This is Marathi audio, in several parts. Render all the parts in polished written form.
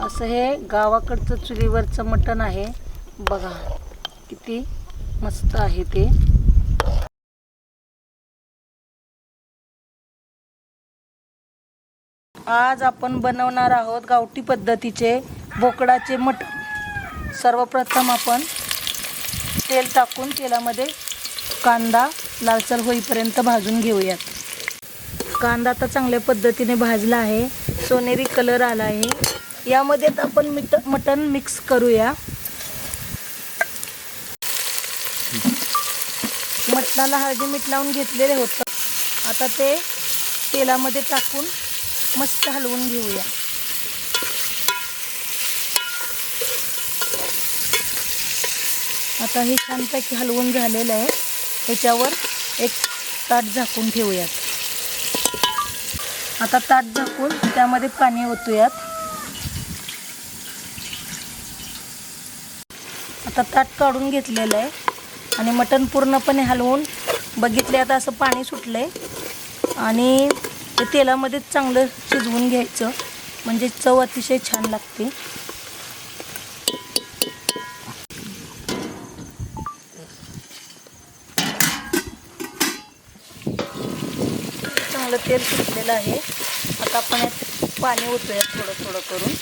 असं हे गावाकडचं चुलीवरचं मटण आहे बघा, किती मस्त आहे ते। आज आपण बनवणार आहोत गावठी पद्धतीचे बोकडाचे मटण। सर्वप्रथम आपण तेल टाकून तेलामध्ये कांदा लालसर होईपर्यंत भाजून घेऊयात। कांदा तर चांगल्या पद्धतीने भाजला आहे, सोनेरी कलर आला आहे। यामध्ये आपण मटण मिक्स करूया। मटणाला हळदी मीठ लावून घेतलेले होतं, आता ते तेलामध्ये टाकून मस्त हलवून घेऊया। आता हे छानपैकी हलवून झालेलं आहे। ह्याच्यावर एक ताट झाकून ठेवूयात। आता ताट झाकून त्यामध्ये पाणी ओतूयात। आता ताट काढून घेतलेलं आहे आणि मटण पूर्णपणे हलवून बघितले, आता असं पाणी सुटलंय आणि ते तेलामध्ये चांगलं शिजवून घ्यायचं, म्हणजे चव अतिशय छान लागते। चांगलं तेल सुटलेलं आहे। आता आपण पाणी ओतूया थोडं थोडं करून।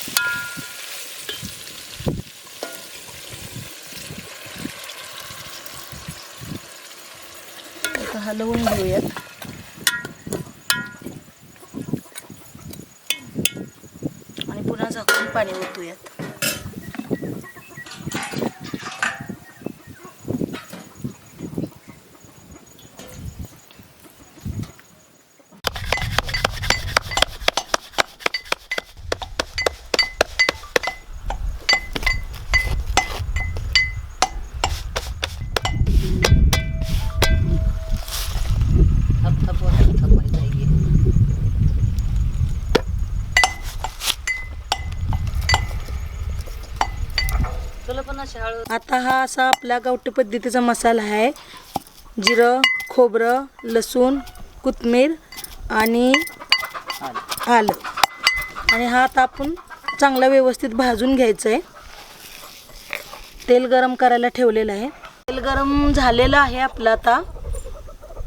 आता हलवून घेऊयात आणि पुन्हा झाकून पाणी ओतूयात। आता हा असा आपला गावठी पद्धतीचा मसाला आहे। जिरं, खोबरं, लसूण, कोथिंबीर आणि आलं, आणि हा आता आपण चांगला व्यवस्थित भाजून घ्यायचं आहे। तेल गरम करायला ठेवलेलं आहे। तेल गरम झालेलं आहे आपलं आता,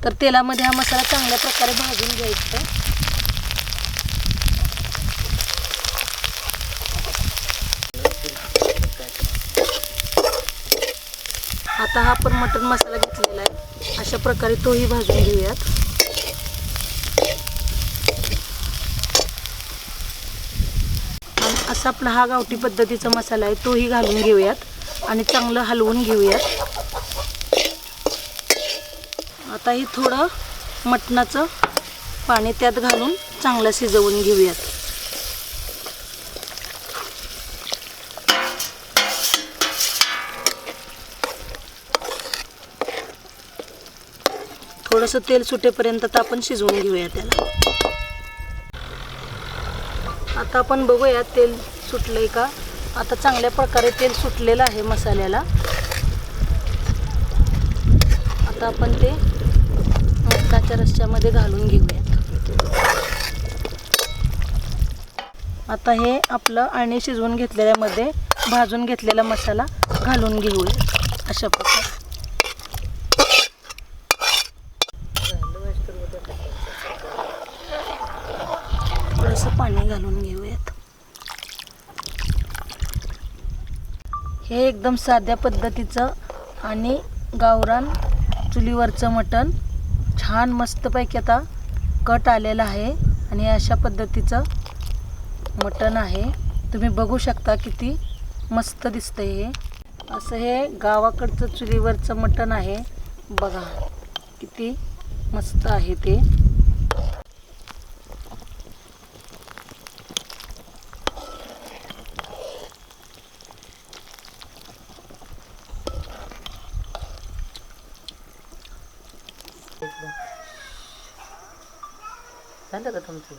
तर तेलामध्ये हा मसाला चांगल्या प्रकारे भाजून घ्यायचा आहे। आता हा आपण मटण मसाला घेतलेला आहे, अशा प्रकारे तोही भाजून घेऊयात। आणि असा आपला हा गावठी पद्धतीचा मसाला आहे, तोही घालून घेऊयात आणि चांगलं हलवून घेऊयात। आता ही थोडं मटणाचं पाणी त्यात घालून चांगलं शिजवून घेऊयात। थोडंसं तेल सुटेपर्यंत तर आपण शिजवून घेऊया त्याला। आता आपण बघूया तेल सुटलंय का। आता चांगल्या प्रकारे तेल सुटलेलं आहे मसाल्याला। आता आपण ते मटणाच्या रश्श्यामध्ये घालून घेऊयात। आता हे आपलं आणि शिजवून घेतलेल्यामध्ये भाजून घेतलेला मसाला घालून घेऊया अशा प्रकारे। थोडंसं पाणी घालून घेऊयात। हे एकदम साध्या पद्धतीचं आणि गावरान चुलीवरचं मटण छान मस्तपैकी आता कट आलेलं आहे आणि अशा पद्धतीचं मटण आहे। तुम्ही बघू शकता किती मस्त दिसतंय हे। असं हे गावाकडचं चुलीवरचं मटण आहे बघा, किती मस्त आहे ते। झालं का तुमचं?